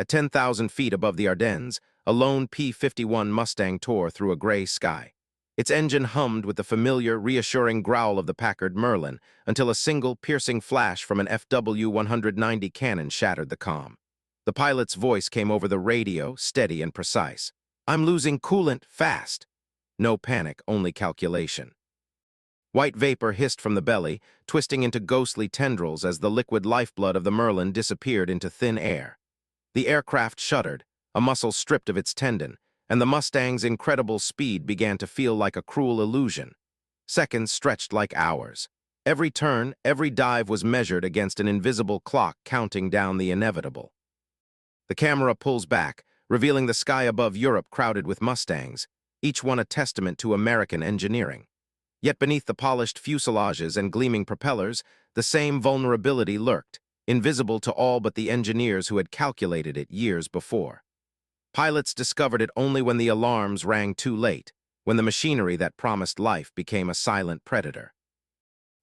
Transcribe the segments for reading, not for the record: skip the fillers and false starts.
At 10,000 feet above the Ardennes, a lone P-51 Mustang tore through a gray sky. Its engine hummed with the familiar, reassuring growl of the Packard Merlin until a single, piercing flash from an FW-190 cannon shattered the calm. The pilot's voice came over the radio, steady and precise. "I'm losing coolant, fast." No panic, only calculation. White vapor hissed from the belly, twisting into ghostly tendrils as the liquid lifeblood of the Merlin disappeared into thin air. The aircraft shuddered, a muscle stripped of its tendon, and the Mustang's incredible speed began to feel like a cruel illusion. Seconds stretched like hours. Every turn, every dive was measured against an invisible clock counting down the inevitable. The camera pulls back, revealing the sky above Europe crowded with Mustangs, each one a testament to American engineering. Yet beneath the polished fuselages and gleaming propellers, the same vulnerability lurked, invisible to all but the engineers who had calculated it years before. Pilots discovered it only when the alarms rang too late, when the machinery that promised life became a silent predator.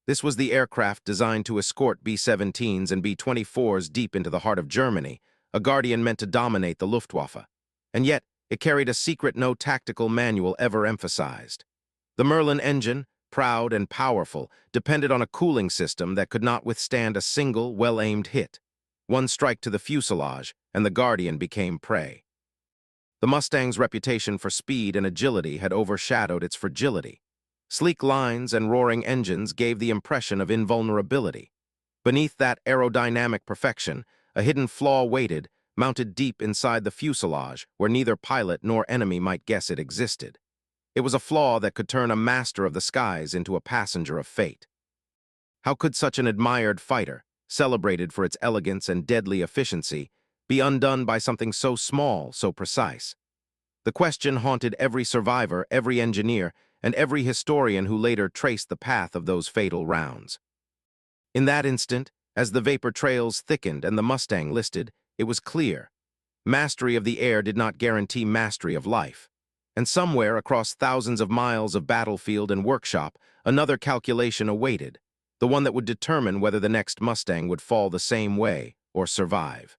This was the aircraft designed to escort B-17s and B-24s deep into the heart of Germany, a guardian meant to dominate the Luftwaffe. And yet, it carried a secret no tactical manual ever emphasized. The Merlin engine, proud and powerful, depended on a cooling system that could not withstand a single, well-aimed hit. One strike to the fuselage, and the Guardian became prey. The Mustang's reputation for speed and agility had overshadowed its fragility. Sleek lines and roaring engines gave the impression of invulnerability. Beneath that aerodynamic perfection, a hidden flaw waited, mounted deep inside the fuselage, where neither pilot nor enemy might guess it existed. It was a flaw that could turn a master of the skies into a passenger of fate. How could such an admired fighter, celebrated for its elegance and deadly efficiency, be undone by something so small, so precise? The question haunted every survivor, every engineer, and every historian who later traced the path of those fatal rounds. In that instant, as the vapor trails thickened and the Mustang listed, it was clear. Mastery of the air did not guarantee mastery of life. And somewhere across thousands of miles of battlefield and workshop, another calculation awaited, the one that would determine whether the next Mustang would fall the same way or survive.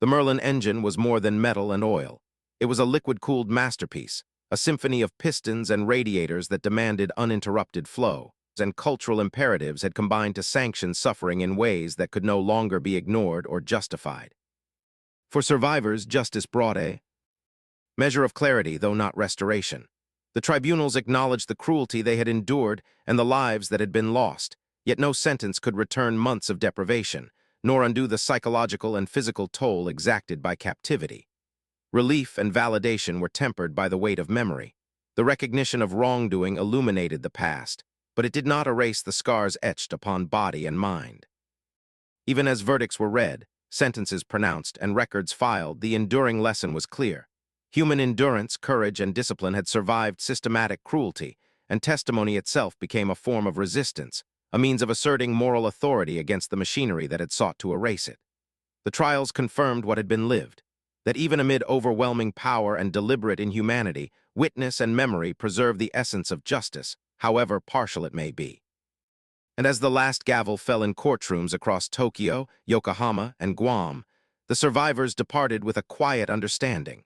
The Merlin engine was more than metal and oil. It was a liquid-cooled masterpiece, a symphony of pistons and radiators that demanded uninterrupted flow, and cultural imperatives had combined to sanction suffering in ways that could no longer be ignored or justified. For survivors, justice brought a measure of clarity, though not restoration. The tribunals acknowledged the cruelty they had endured and the lives that had been lost, yet no sentence could return months of deprivation, nor undo the psychological and physical toll exacted by captivity. Relief and validation were tempered by the weight of memory. The recognition of wrongdoing illuminated the past, but it did not erase the scars etched upon body and mind. Even as verdicts were read, sentences pronounced, and records filed, the enduring lesson was clear. Human endurance, courage, and discipline had survived systematic cruelty, and testimony itself became a form of resistance, a means of asserting moral authority against the machinery that had sought to erase it. The trials confirmed what had been lived, that even amid overwhelming power and deliberate inhumanity, witness and memory preserve the essence of justice, however partial it may be. And as the last gavel fell in courtrooms across Tokyo, Yokohama, and Guam, the survivors departed with a quiet understanding.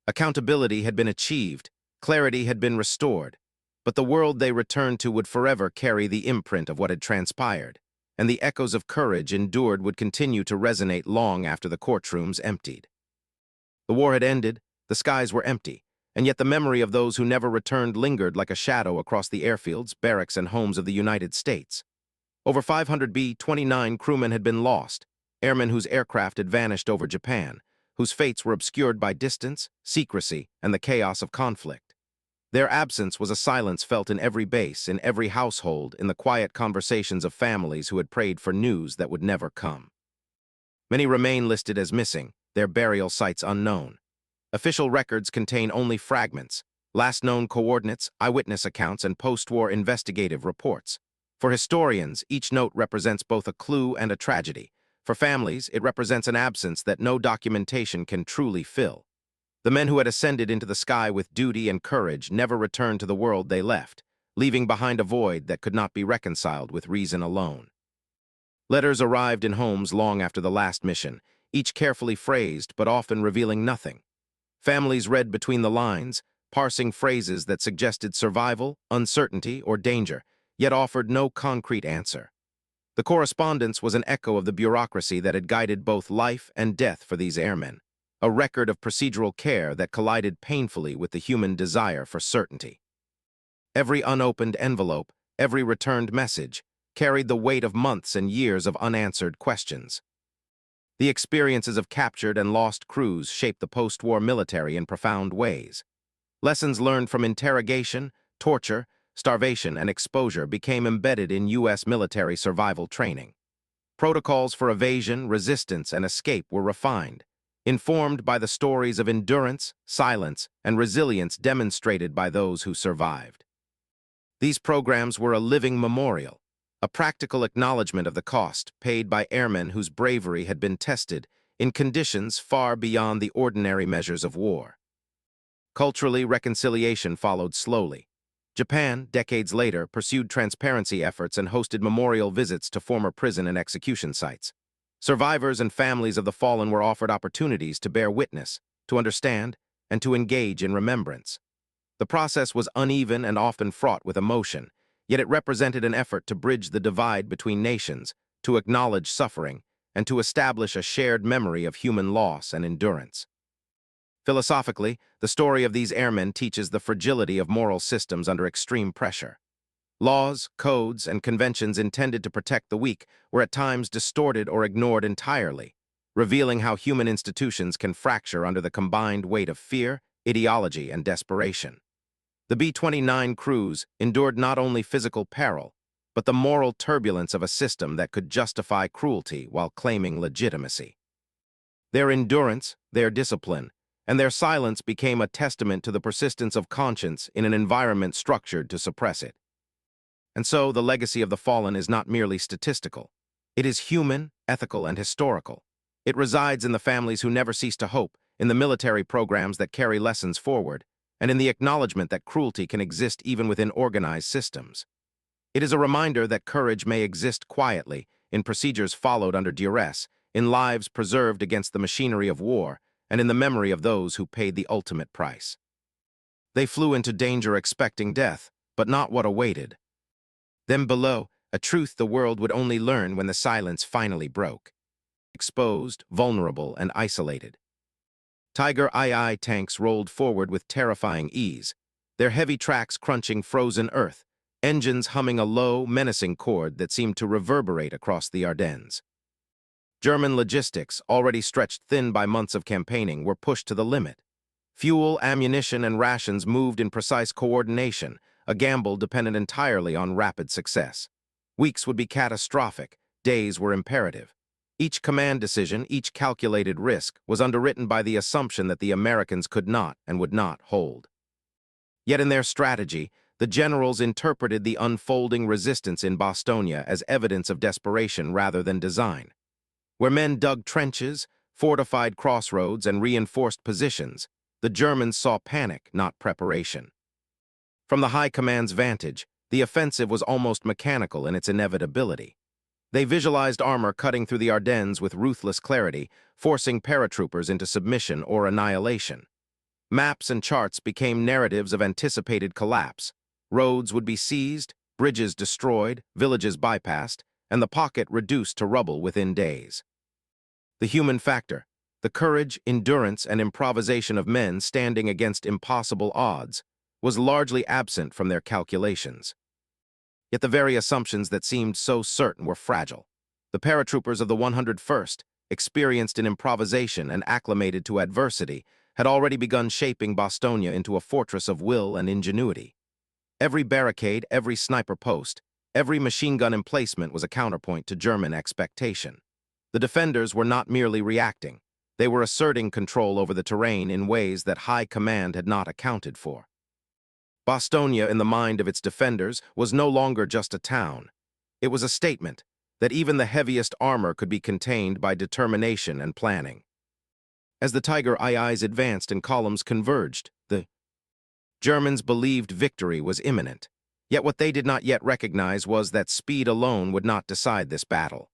Accountability had been achieved, clarity had been restored, but the world they returned to would forever carry the imprint of what had transpired, and the echoes of courage endured would continue to resonate long after the courtrooms emptied. The war had ended, the skies were empty, and yet the memory of those who never returned lingered like a shadow across the airfields, barracks, and homes of the United States. Over 500 B-29 crewmen had been lost, airmen whose aircraft had vanished over Japan, whose fates were obscured by distance, secrecy, and the chaos of conflict. Their absence was a silence felt in every base, in every household, in the quiet conversations of families who had prayed for news that would never come. Many remain listed as missing, their burial sites unknown. Official records contain only fragments, last known coordinates, eyewitness accounts, and post-war investigative reports. For historians, each note represents both a clue and a tragedy. For families, it represents an absence that no documentation can truly fill. The men who had ascended into the sky with duty and courage never returned to the world they left, leaving behind a void that could not be reconciled with reason alone. Letters arrived in homes long after the last mission, each carefully phrased but often revealing nothing. Families read between the lines, parsing phrases that suggested survival, uncertainty, or danger, yet offered no concrete answer. The correspondence was an echo of the bureaucracy that had guided both life and death for these airmen, a record of procedural care that collided painfully with the human desire for certainty. Every unopened envelope, every returned message, carried the weight of months and years of unanswered questions. The experiences of captured and lost crews shaped the post-war military in profound ways. Lessons learned from interrogation, torture, starvation, and exposure became embedded in U.S. military survival training. Protocols for evasion, resistance, and escape were refined, informed by the stories of endurance, silence, and resilience demonstrated by those who survived. These programs were a living memorial, a practical acknowledgement of the cost paid by airmen whose bravery had been tested in conditions far beyond the ordinary measures of war. Culturally, reconciliation followed slowly. Japan, decades later, pursued transparency efforts and hosted memorial visits to former prison and execution sites. Survivors and families of the fallen were offered opportunities to bear witness, to understand, and to engage in remembrance. The process was uneven and often fraught with emotion, yet it represented an effort to bridge the divide between nations, to acknowledge suffering, and to establish a shared memory of human loss and endurance. Philosophically, the story of these airmen teaches the fragility of moral systems under extreme pressure. Laws, codes, and conventions intended to protect the weak were at times distorted or ignored entirely, revealing how human institutions can fracture under the combined weight of fear, ideology, and desperation. The B-29 crews endured not only physical peril, but the moral turbulence of a system that could justify cruelty while claiming legitimacy. Their endurance, their discipline, and their silence became a testament to the persistence of conscience in an environment structured to suppress it. And so, the legacy of the fallen is not merely statistical. It is human, ethical, and historical. It resides in the families who never cease to hope, in the military programs that carry lessons forward, and in the acknowledgement that cruelty can exist even within organized systems. It is a reminder that courage may exist quietly, in procedures followed under duress, in lives preserved against the machinery of war, and in the memory of those who paid the ultimate price. They flew into danger expecting death, but not what awaited. Then below, a truth the world would only learn when the silence finally broke. Exposed, vulnerable, and isolated. Tiger II tanks rolled forward with terrifying ease, their heavy tracks crunching frozen earth, engines humming a low, menacing chord that seemed to reverberate across the Ardennes. German logistics, already stretched thin by months of campaigning, were pushed to the limit. Fuel, ammunition, and rations moved in precise coordination, a gamble dependent entirely on rapid success. Weeks would be catastrophic, days were imperative. Each command decision, each calculated risk, was underwritten by the assumption that the Americans could not and would not hold. Yet in their strategy, the generals interpreted the unfolding resistance in Bastogne as evidence of desperation rather than design. Where men dug trenches, fortified crossroads, and reinforced positions, the Germans saw panic, not preparation. From the High Command's vantage, the offensive was almost mechanical in its inevitability. They visualized armor cutting through the Ardennes with ruthless clarity, forcing paratroopers into submission or annihilation. Maps and charts became narratives of anticipated collapse. Roads would be seized, bridges destroyed, villages bypassed, and the pocket reduced to rubble within days. The human factor, the courage, endurance, and improvisation of men standing against impossible odds, was largely absent from their calculations. Yet the very assumptions that seemed so certain were fragile. The paratroopers of the 101st, experienced in improvisation and acclimated to adversity, had already begun shaping Bastogne into a fortress of will and ingenuity. Every barricade, every sniper post, every machine gun emplacement was a counterpoint to German expectation. The defenders were not merely reacting. They were asserting control over the terrain in ways that High Command had not accounted for. Bastogne, in the mind of its defenders, was no longer just a town. It was a statement that even the heaviest armor could be contained by determination and planning. As the Tiger IIs advanced and columns converged, the Germans believed victory was imminent. Yet what they did not yet recognize was that speed alone would not decide this battle.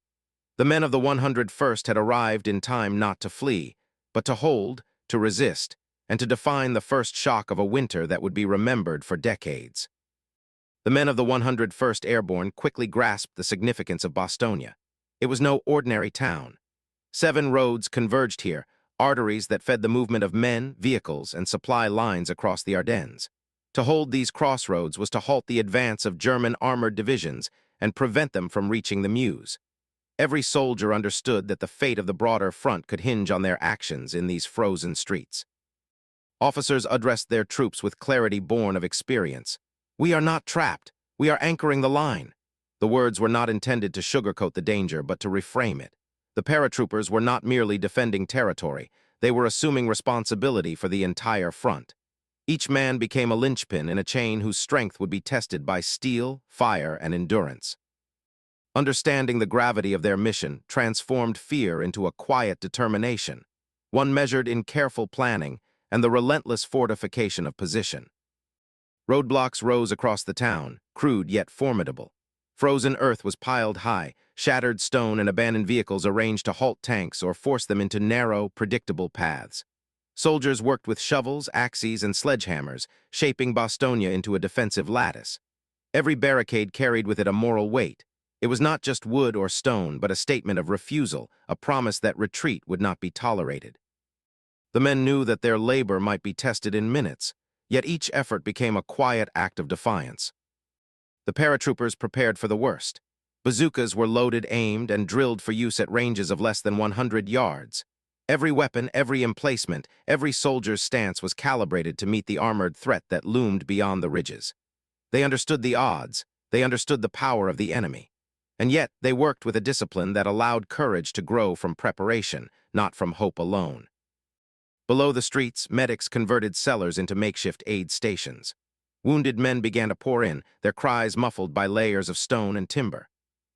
The men of the 101st had arrived in time not to flee, but to hold, to resist, and to define the first shock of a winter that would be remembered for decades. The men of the 101st Airborne quickly grasped the significance of Bostonia. It was no ordinary town. 7 roads converged here, arteries that fed the movement of men, vehicles, and supply lines across the Ardennes. To hold these crossroads was to halt the advance of German armored divisions and prevent them from reaching the Meuse. Every soldier understood that the fate of the broader front could hinge on their actions in these frozen streets. Officers addressed their troops with clarity born of experience. "We are not trapped. We are anchoring the line." The words were not intended to sugarcoat the danger, but to reframe it. The paratroopers were not merely defending territory. They were assuming responsibility for the entire front. Each man became a linchpin in a chain whose strength would be tested by steel, fire, and endurance. Understanding the gravity of their mission transformed fear into a quiet determination, one measured in careful planning and the relentless fortification of position. Roadblocks rose across the town, crude yet formidable. Frozen earth was piled high, shattered stone and abandoned vehicles arranged to halt tanks or force them into narrow, predictable paths. Soldiers worked with shovels, axes, and sledgehammers, shaping Bostonia into a defensive lattice. Every barricade carried with it a moral weight. It was not just wood or stone, but a statement of refusal, a promise that retreat would not be tolerated. The men knew that their labor might be tested in minutes, yet each effort became a quiet act of defiance. The paratroopers prepared for the worst. Bazookas were loaded, aimed, and drilled for use at ranges of less than 100 yards. Every weapon, every emplacement, every soldier's stance was calibrated to meet the armored threat that loomed beyond the ridges. They understood the odds, they understood the power of the enemy. And yet they worked with a discipline that allowed courage to grow from preparation, not from hope alone. Below the streets, medics converted cellars into makeshift aid stations. Wounded men began to pour in, their cries muffled by layers of stone and timber.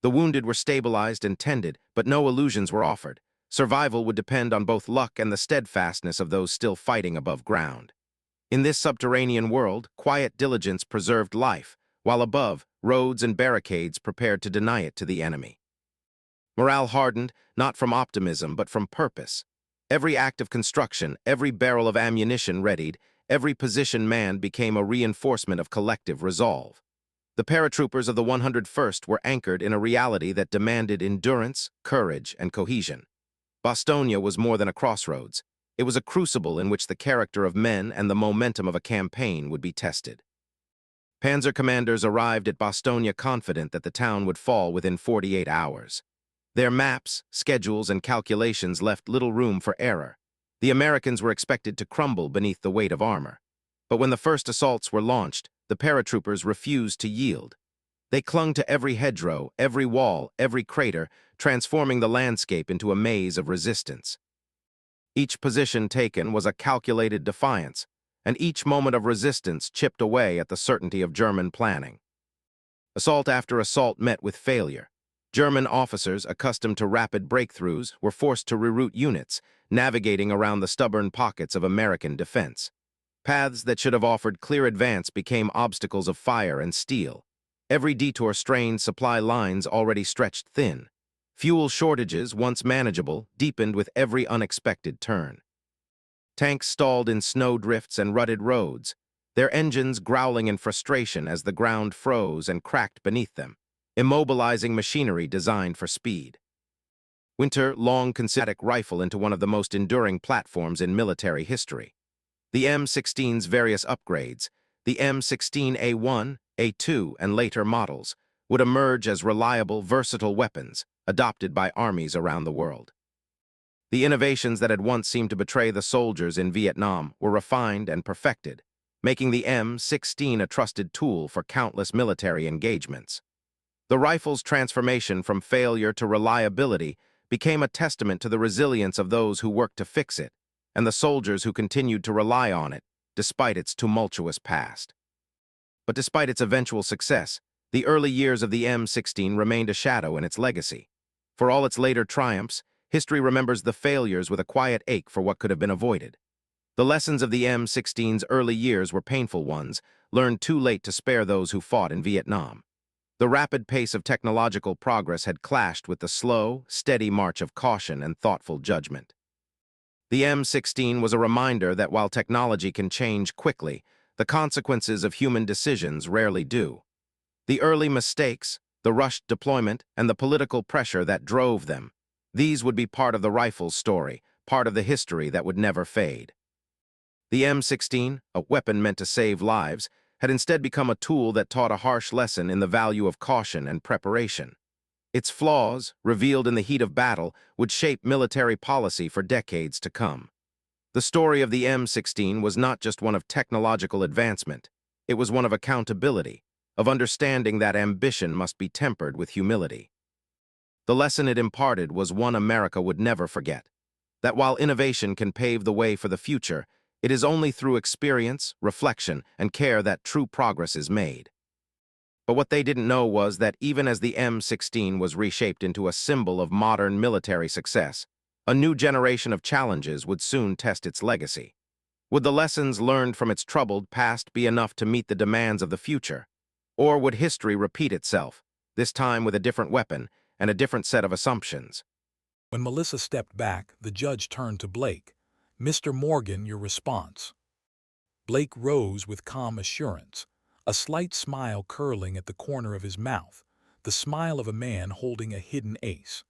The wounded were stabilized and tended, but no illusions were offered. Survival would depend on both luck and the steadfastness of those still fighting above ground. In this subterranean world, quiet diligence preserved life, while above, roads and barricades prepared to deny it to the enemy. Morale hardened, not from optimism, but from purpose. Every act of construction, every barrel of ammunition readied, every position manned became a reinforcement of collective resolve. The paratroopers of the 101st were anchored in a reality that demanded endurance, courage, and cohesion. Bostonia was more than a crossroads. It was a crucible in which the character of men and the momentum of a campaign would be tested. Panzer commanders arrived at Bostonia confident that the town would fall within 48 hours. Their maps, schedules, and calculations left little room for error. The Americans were expected to crumble beneath the weight of armor. But when the first assaults were launched, the paratroopers refused to yield. They clung to every hedgerow, every wall, every crater, transforming the landscape into a maze of resistance. Each position taken was a calculated defiance, and each moment of resistance chipped away at the certainty of German planning. Assault after assault met with failure. German officers, accustomed to rapid breakthroughs, were forced to reroute units, navigating around the stubborn pockets of American defense. Paths that should have offered clear advance became obstacles of fire and steel. Every detour strained supply lines already stretched thin. Fuel shortages, once manageable, deepened with every unexpected turn. Tanks stalled in snowdrifts and rutted roads, their engines growling in frustration as the ground froze and cracked beneath them, immobilizing machinery designed for speed. Winter long considered a rifle into one of the most enduring platforms in military history. The M16's various upgrades, the M16A1, A2, and later models, would emerge as reliable, versatile weapons adopted by armies around the world. The innovations that had once seemed to betray the soldiers in Vietnam were refined and perfected, making the M16 a trusted tool for countless military engagements. The rifle's transformation from failure to reliability became a testament to the resilience of those who worked to fix it, and the soldiers who continued to rely on it, despite its tumultuous past. But despite its eventual success, the early years of the M16 remained a shadow in its legacy. For all its later triumphs, history remembers the failures with a quiet ache for what could have been avoided. The lessons of the M16's early years were painful ones, learned too late to spare those who fought in Vietnam. The rapid pace of technological progress had clashed with the slow, steady march of caution and thoughtful judgment. The M16 was a reminder that while technology can change quickly, the consequences of human decisions rarely do. The early mistakes, the rushed deployment, and the political pressure that drove them, these would be part of the rifle's story, part of the history that would never fade. The M16, a weapon meant to save lives, had instead become a tool that taught a harsh lesson in the value of caution and preparation. Its flaws, revealed in the heat of battle, would shape military policy for decades to come. The story of the M16 was not just one of technological advancement. It was one of accountability, of understanding that ambition must be tempered with humility. The lesson it imparted was one America would never forget, that while innovation can pave the way for the future, it is only through experience, reflection, and care that true progress is made. But what they didn't know was that even as the M16 was reshaped into a symbol of modern military success, a new generation of challenges would soon test its legacy. Would the lessons learned from its troubled past be enough to meet the demands of the future? Or would history repeat itself, this time with a different weapon and a different set of assumptions? When Melissa stepped back, the judge turned to Blake. "Mr. Morgan, your response." Blake rose with calm assurance, a slight smile curling at the corner of his mouth, the smile of a man holding a hidden ace.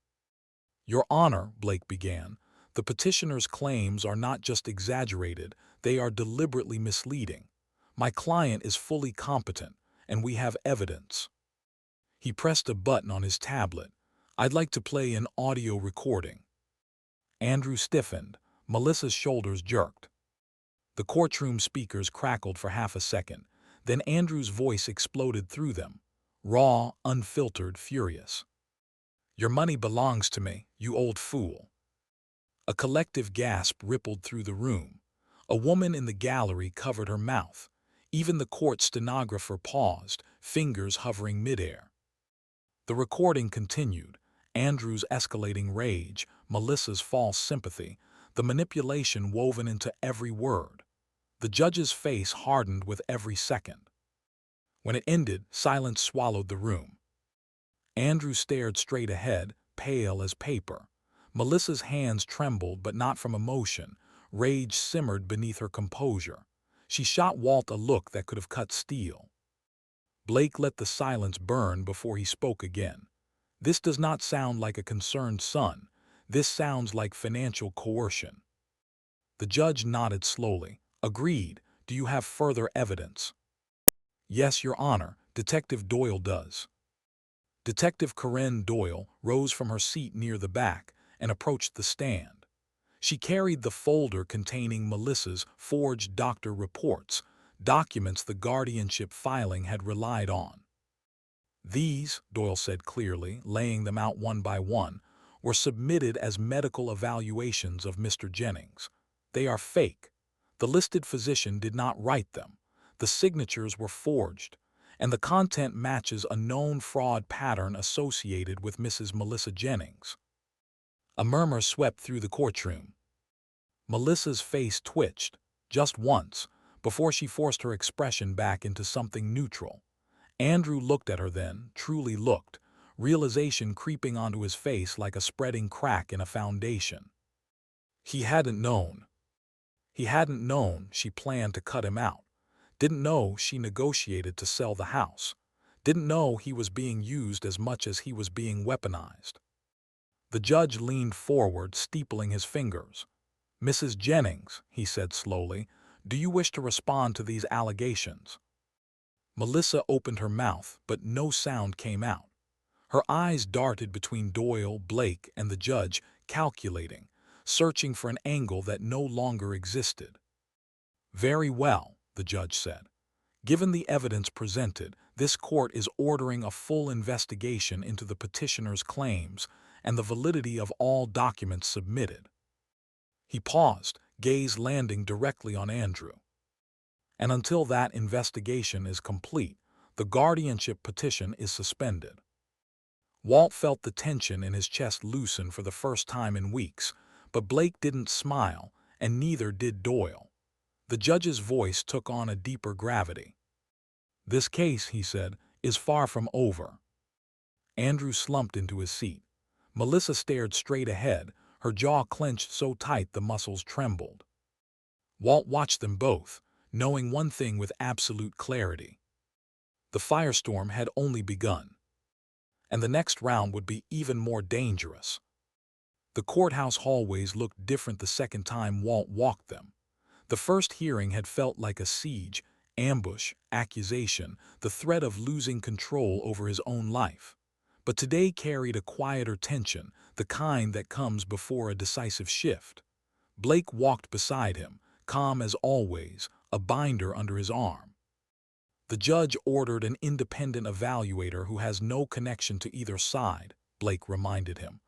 "Your Honor," Blake began, "the petitioner's claims are not just exaggerated, they are deliberately misleading. My client is fully competent, and we have evidence." He pressed a button on his tablet. "I'd like to play an audio recording." Andrew stiffened. Melissa's shoulders jerked. The courtroom speakers crackled for half a second. Then Andrew's voice exploded through them, raw, unfiltered, furious. "Your money belongs to me, you old fool." A collective gasp rippled through the room. A woman in the gallery covered her mouth. Even the court stenographer paused, fingers hovering midair. The recording continued. Andrew's escalating rage, Melissa's false sympathy, the manipulation woven into every word. The judge's face hardened with every second. When it ended, silence swallowed the room. Andrew stared straight ahead, pale as paper. Melissa's hands trembled, but not from emotion. Rage simmered beneath her composure. She shot Walt a look that could have cut steel. Blake let the silence burn before he spoke again. "This does not sound like a concerned son. This sounds like financial coercion." The judge nodded slowly. "Agreed. Do you have further evidence?" "Yes, Your Honor, Detective Doyle does." Detective Corinne Doyle rose from her seat near the back and approached the stand. She carried the folder containing Melissa's forged doctor reports, documents the guardianship filing had relied on. "These," Doyle said clearly, laying them out one by one, "were submitted as medical evaluations of Mr. Jennings. They are fake. The listed physician did not write them. The signatures were forged, and the content matches a known fraud pattern associated with Mrs. Melissa Jennings." A murmur swept through the courtroom. Melissa's face twitched, just once, before she forced her expression back into something neutral. Andrew looked at her then, truly looked, realization creeping onto his face like a spreading crack in a foundation. He hadn't known. He hadn't known she planned to cut him out. Didn't know she negotiated to sell the house. Didn't know he was being used as much as he was being weaponized. The judge leaned forward, steepling his fingers. "Mrs. Jennings," he said slowly, "do you wish to respond to these allegations?" Melissa opened her mouth, but no sound came out. Her eyes darted between Doyle, Blake, and the judge, calculating, searching for an angle that no longer existed. "Very well," the judge said. "Given the evidence presented, this court is ordering a full investigation into the petitioner's claims and the validity of all documents submitted." He paused, gaze landing directly on Andrew. "And until that investigation is complete, the guardianship petition is suspended." Walt felt the tension in his chest loosen for the first time in weeks, but Blake didn't smile, and neither did Doyle. The judge's voice took on a deeper gravity. "This case," he said, is far from over. Andrew slumped into his seat. Melissa stared straight ahead, her jaw clenched so tight the muscles trembled. Walt watched them both, knowing one thing with absolute clarity. The firestorm had only begun, and the next round would be even more dangerous. The courthouse hallways looked different the second time Walt walked them. The first hearing had felt like a siege, ambush, accusation, the threat of losing control over his own life. But today carried a quieter tension, the kind that comes before a decisive shift. Blake walked beside him, calm as always, a binder under his arm. The judge ordered an independent evaluator who has no connection to either side, Blake reminded him.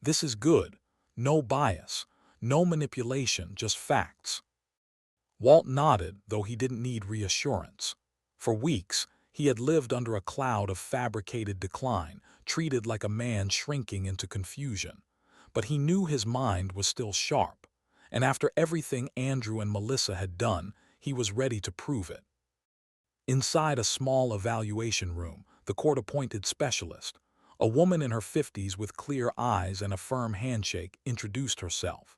This is good. No bias, no manipulation, just facts. Walt nodded, though he didn't need reassurance. For weeks, he had lived under a cloud of fabricated decline, treated like a man shrinking into confusion. But he knew his mind was still sharp, and after everything Andrew and Melissa had done, he was ready to prove it. Inside a small evaluation room, the court-appointed specialist, a woman in her 50s with clear eyes and a firm handshake, introduced herself.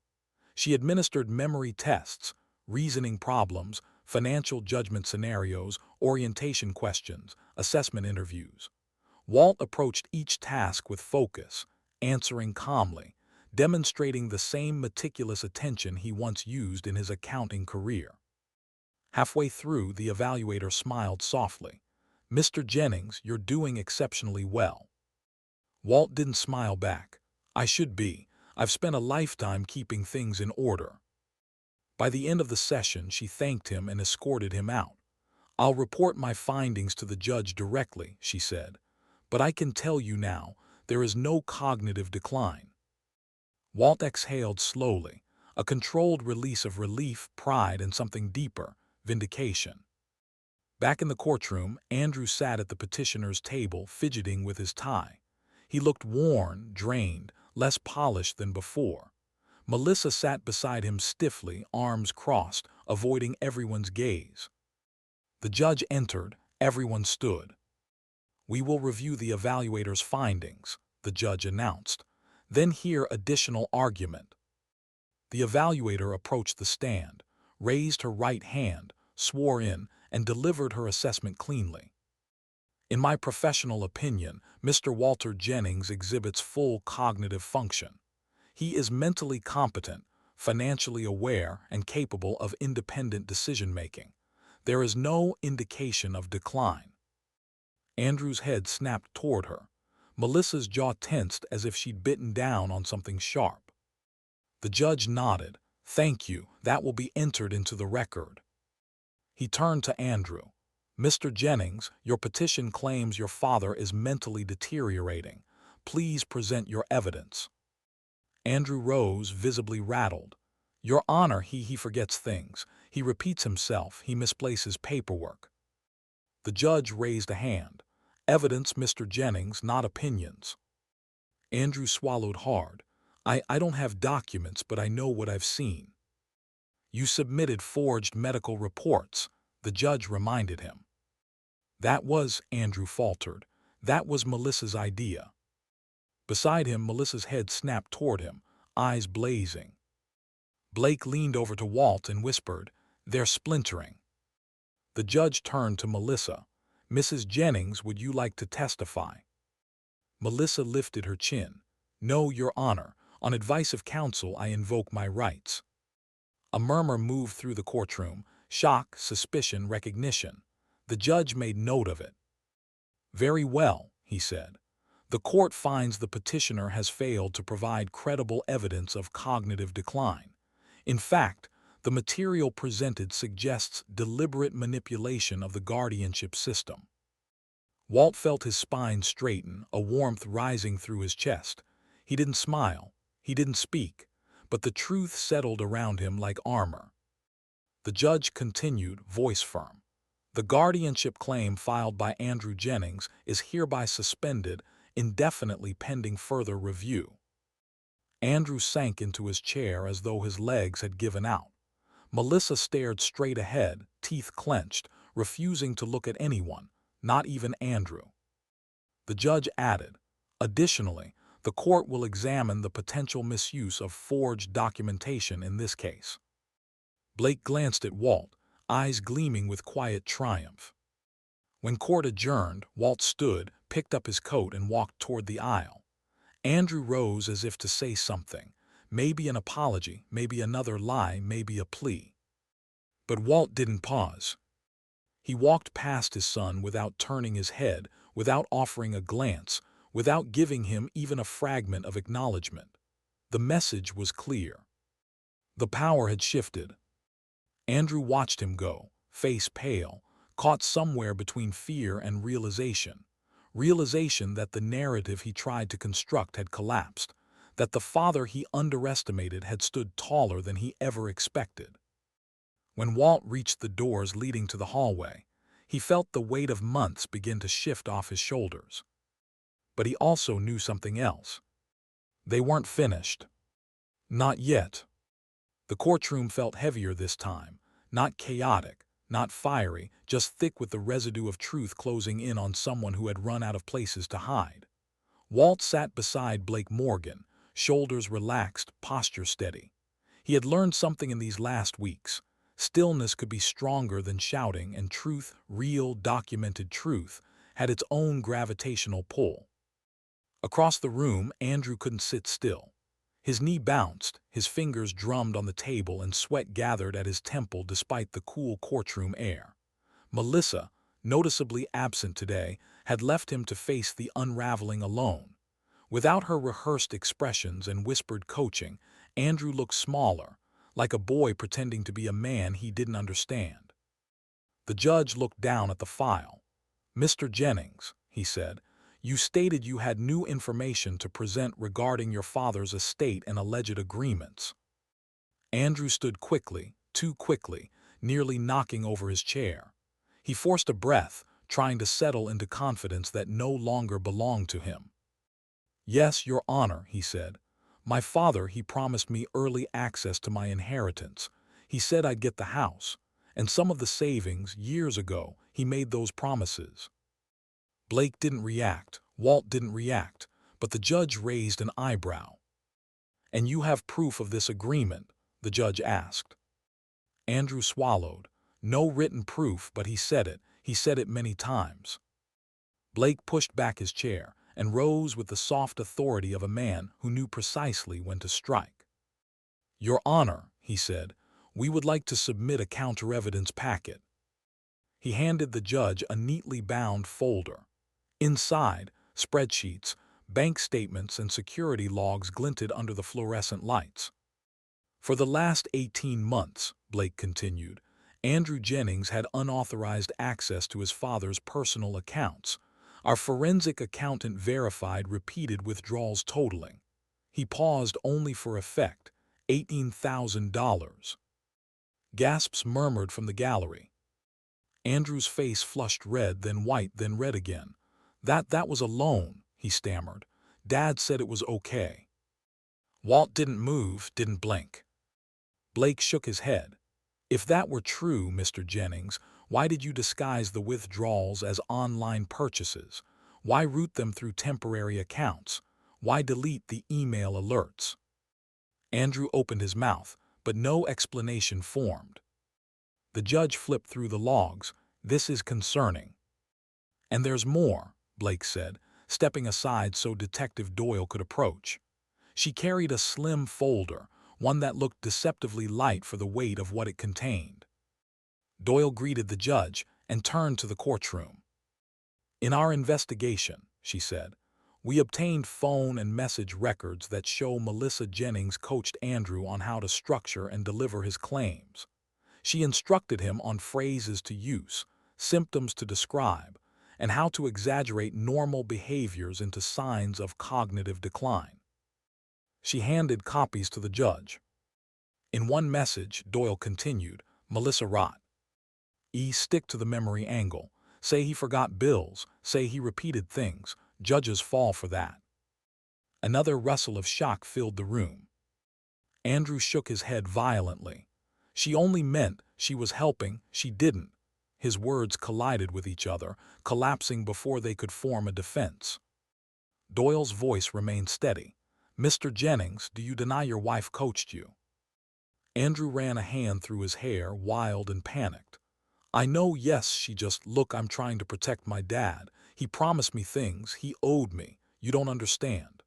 She administered memory tests, reasoning problems, financial judgment scenarios, orientation questions, assessment interviews. Walt approached each task with focus, answering calmly, demonstrating the same meticulous attention he once used in his accounting career. Halfway through, the evaluator smiled softly. "Mr. Jennings, you're doing exceptionally well." Walt didn't smile back. "I should be. I've spent a lifetime keeping things in order." By the end of the session, she thanked him and escorted him out. "I'll report my findings to the judge directly," she said. "But I can tell you now, there is no cognitive decline." Walt exhaled slowly, a controlled release of relief, pride, and something deeper, vindication. Back in the courtroom, Andrew sat at the petitioner's table, fidgeting with his tie. He looked worn, drained, less polished than before. Melissa sat beside him stiffly, arms crossed, avoiding everyone's gaze. The judge entered, everyone stood. "We will review the evaluator's findings," the judge announced, "then hear additional argument." The evaluator approached the stand, raised her right hand, swore in, and delivered her assessment cleanly. "In my professional opinion, Mr. Walter Jennings exhibits full cognitive function. He is mentally competent, financially aware, and capable of independent decision-making. There is no indication of decline." Andrew's head snapped toward her. Melissa's jaw tensed as if she'd bitten down on something sharp. The judge nodded. "Thank you, that will be entered into the record." He turned to Andrew. "Mr. Jennings, your petition claims your father is mentally deteriorating. Please present your evidence." Andrew rose, visibly rattled. "Your Honor, he forgets things. He repeats himself, he misplaces paperwork." The judge raised a hand. "Evidence, Mr. Jennings, not opinions." Andrew swallowed hard. I don't have documents, but I know what I've seen." "You submitted forged medical reports," the judge reminded him. Andrew faltered. "That was Melissa's idea." Beside him, Melissa's head snapped toward him, eyes blazing. Blake leaned over to Walt and whispered, "They're splintering." The judge turned to Melissa. "Mrs. Jennings, would you like to testify?" Melissa lifted her chin. "No, Your Honor. On advice of counsel, I invoke my rights." A murmur moved through the courtroom, shock, suspicion, recognition. The judge made note of it. "Very well," he said. "The court finds the petitioner has failed to provide credible evidence of cognitive decline. In fact, the material presented suggests deliberate manipulation of the guardianship system." Walt felt his spine straighten, a warmth rising through his chest. He didn't smile. He didn't speak, but the truth settled around him like armor. The judge continued, voice firm. "The guardianship claim filed by Andrew Jennings is hereby suspended indefinitely pending further review." Andrew sank into his chair as though his legs had given out. Melissa stared straight ahead, teeth clenched, refusing to look at anyone, not even Andrew. The judge added, "Additionally, the court will examine the potential misuse of forged documentation in this case." Blake glanced at Walt, eyes gleaming with quiet triumph. When court adjourned, Walt stood, picked up his coat, and walked toward the aisle. Andrew rose as if to say something, maybe an apology, maybe another lie, maybe a plea. But Walt didn't pause. He walked past his son without turning his head, without offering a glance, without giving him even a fragment of acknowledgement. The message was clear. The power had shifted. Andrew watched him go, face pale, caught somewhere between fear and realization. Realization that the narrative he tried to construct had collapsed, that the father he underestimated had stood taller than he ever expected. When Walt reached the doors leading to the hallway, he felt the weight of months begin to shift off his shoulders. But he also knew something else. They weren't finished. Not yet. The courtroom felt heavier this time, not chaotic, not fiery, just thick with the residue of truth closing in on someone who had run out of places to hide. Walt sat beside Blake Morgan, shoulders relaxed, posture steady. He had learned something in these last weeks. Stillness could be stronger than shouting, and truth, real, documented truth, had its own gravitational pull. Across the room, Andrew couldn't sit still. His knee bounced, his fingers drummed on the table, and sweat gathered at his temple despite the cool courtroom air. Melissa, noticeably absent today, had left him to face the unraveling alone. Without her rehearsed expressions and whispered coaching, Andrew looked smaller, like a boy pretending to be a man he didn't understand. The judge looked down at the file. "Mr. Jennings," he said, "you stated you had new information to present regarding your father's estate and alleged agreements." Andrew stood quickly, too quickly, nearly knocking over his chair. He forced a breath, trying to settle into confidence that no longer belonged to him. "Yes, Your Honor," he said. "My father, he promised me early access to my inheritance. He said I'd get the house, and some of the savings, years ago. He made those promises." Blake didn't react, Walt didn't react, but the judge raised an eyebrow. "And you have proof of this agreement?" the judge asked. Andrew swallowed. No written proof, but he said it. He said it many times. Blake pushed back his chair and rose with the soft authority of a man who knew precisely when to strike. "Your Honor," he said, "we would like to submit a counter-evidence packet." He handed the judge a neatly bound folder. Inside, spreadsheets, bank statements, and security logs glinted under the fluorescent lights. "For the last 18 months, Blake continued, Andrew Jennings had unauthorized access to his father's personal accounts. Our forensic accountant verified repeated withdrawals totaling." He paused only for effect. $18,000. Gasps murmured from the gallery. Andrew's face flushed red, then white, then red again. That was a loan," he stammered. "Dad said it was okay." Walt didn't move, didn't blink. Blake shook his head. "If that were true, Mr. Jennings, why did you disguise the withdrawals as online purchases? Why route them through temporary accounts? Why delete the email alerts?" Andrew opened his mouth, but no explanation formed. The judge flipped through the logs. "This is concerning." "And there's more," Blake said, stepping aside so Detective Doyle could approach. She carried a slim folder, one that looked deceptively light for the weight of what it contained. Doyle greeted the judge and turned to the courtroom. "In our investigation," she said, "we obtained phone and message records that show Melissa Jennings coached Andrew on how to structure and deliver his claims. She instructed him on phrases to use, symptoms to describe, and how to exaggerate normal behaviors into signs of cognitive decline." She handed copies to the judge. "In one message," Doyle continued, "Melissa wrote, stick to the memory angle. Say he forgot bills, say he repeated things. Judges fall for that." Another rustle of shock filled the room. Andrew shook his head violently. "She only meant she was helping, she didn't." His words collided with each other, collapsing before they could form a defense. Doyle's voice remained steady. "Mr. Jennings, do you deny your wife coached you?" Andrew ran a hand through his hair, wild and panicked. "I know, yes, she just, look, I'm trying to protect my dad. He promised me things, he owed me. You don't understand."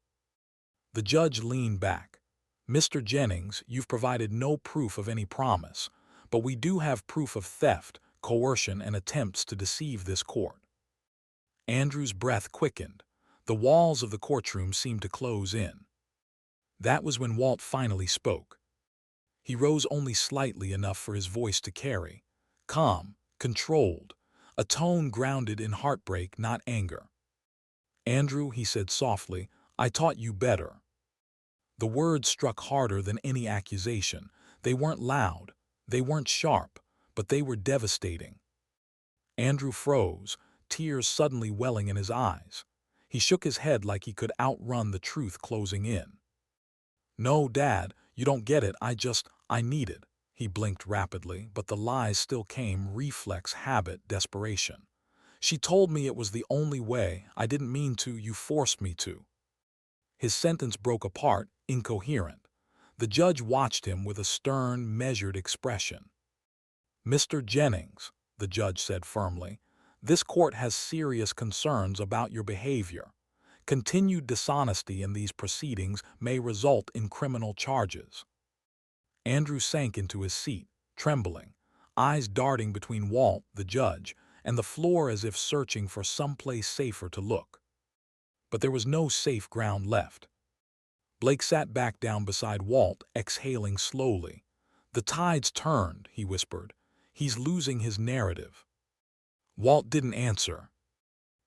The judge leaned back. "Mr. Jennings, you've provided no proof of any promise, but we do have proof of theft, coercion, and attempts to deceive this court." Andrew's breath quickened. The walls of the courtroom seemed to close in. That was when Walt finally spoke. He rose only slightly enough for his voice to carry. Calm, controlled, a tone grounded in heartbreak, not anger. "Andrew," he said softly, "I taught you better." The words struck harder than any accusation. They weren't loud, they weren't sharp, but they were devastating. Andrew froze, tears suddenly welling in his eyes. He shook his head like he could outrun the truth closing in. "No, Dad, you don't get it. I need it." He blinked rapidly, but the lies still came, reflex, habit, desperation. "She told me it was the only way. I didn't mean to. You forced me to." His sentence broke apart, incoherent. The judge watched him with a stern, measured expression. "Mr. Jennings," the judge said firmly, "this court has serious concerns about your behavior. Continued dishonesty in these proceedings may result in criminal charges." Andrew sank into his seat, trembling, eyes darting between Walt, the judge, and the floor as if searching for some place safer to look. But there was no safe ground left. Blake sat back down beside Walt, exhaling slowly. "The tide's turned," he whispered. "He's losing his narrative." Walt didn't answer.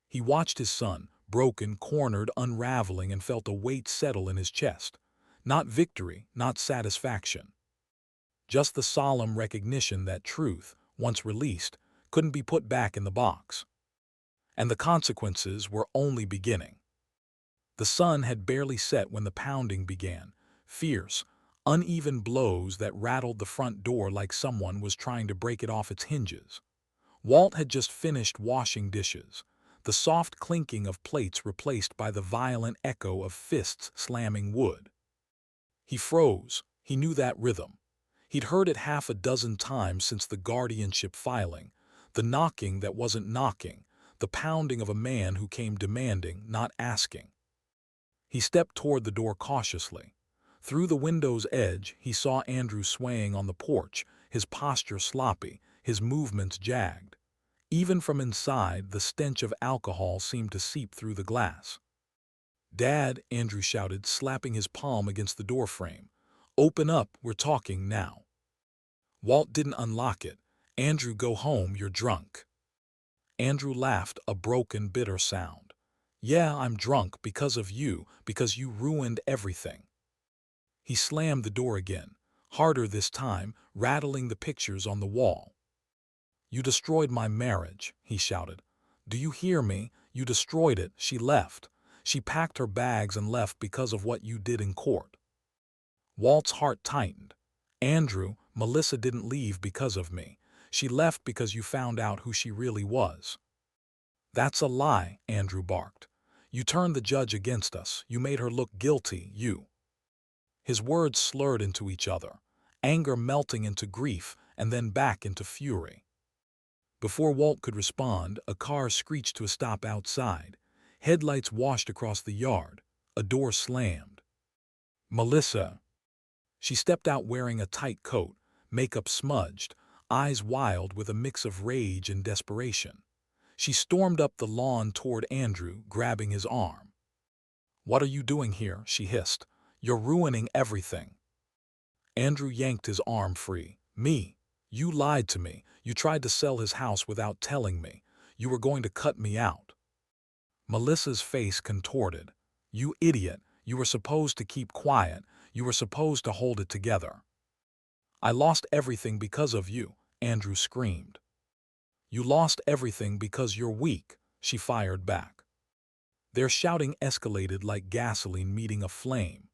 He watched his son, broken, cornered, unraveling, and felt a weight settle in his chest. Not victory, not satisfaction. Just the solemn recognition that truth, once released, couldn't be put back in the box. And the consequences were only beginning. The sun had barely set when the pounding began, fierce, uneven blows that rattled the front door like someone was trying to break it off its hinges. Walt had just finished washing dishes, the soft clinking of plates replaced by the violent echo of fists slamming wood. He froze. He knew that rhythm. He'd heard it half a dozen times since the guardianship filing, the knocking that wasn't knocking, the pounding of a man who came demanding, not asking. He stepped toward the door cautiously. Through the window's edge, he saw Andrew swaying on the porch, his posture sloppy, his movements jagged. Even from inside, the stench of alcohol seemed to seep through the glass. "Dad," Andrew shouted, slapping his palm against the doorframe. "Open up, we're talking now." Walt didn't unlock it. "Andrew, go home, you're drunk." Andrew laughed, a broken, bitter sound. "Yeah, I'm drunk because of you, because you ruined everything." He slammed the door again, harder this time, rattling the pictures on the wall. "You destroyed my marriage," he shouted. "Do you hear me? You destroyed it." She left. She packed her bags and left because of what you did in court. Walt's heart tightened. "Andrew, Melissa didn't leave because of me. She left because you found out who she really was." "That's a lie," Andrew barked. "You turned the judge against us. You made her look guilty, you." His words slurred into each other, anger melting into grief and then back into fury. Before Walt could respond, a car screeched to a stop outside. Headlights washed across the yard. A door slammed. "Melissa." She stepped out wearing a tight coat, makeup smudged, eyes wild with a mix of rage and desperation. She stormed up the lawn toward Andrew, grabbing his arm. "What are you doing here?" she hissed. "You're ruining everything." Andrew yanked his arm free. "Me? You lied to me. You tried to sell his house without telling me. You were going to cut me out." Melissa's face contorted. "You idiot. You were supposed to keep quiet. You were supposed to hold it together." "I lost everything because of you," Andrew screamed. "You lost everything because you're weak," she fired back. Their shouting escalated like gasoline meeting a flame.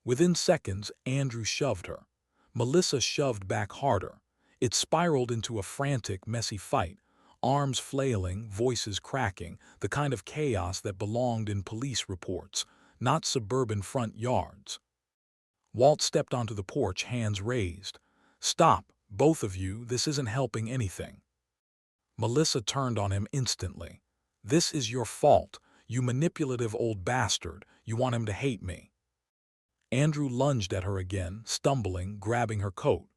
Within seconds, Andrew shoved her. Melissa shoved back harder. It spiraled into a frantic, messy fight, arms flailing, voices cracking, the kind of chaos that belonged in police reports, not suburban front yards. Walt stepped onto the porch, hands raised. "Stop, both of you, this isn't helping anything." Melissa turned on him instantly. "This is your fault, you manipulative old bastard. You want him to hate me." Andrew lunged at her again, stumbling, grabbing her coat.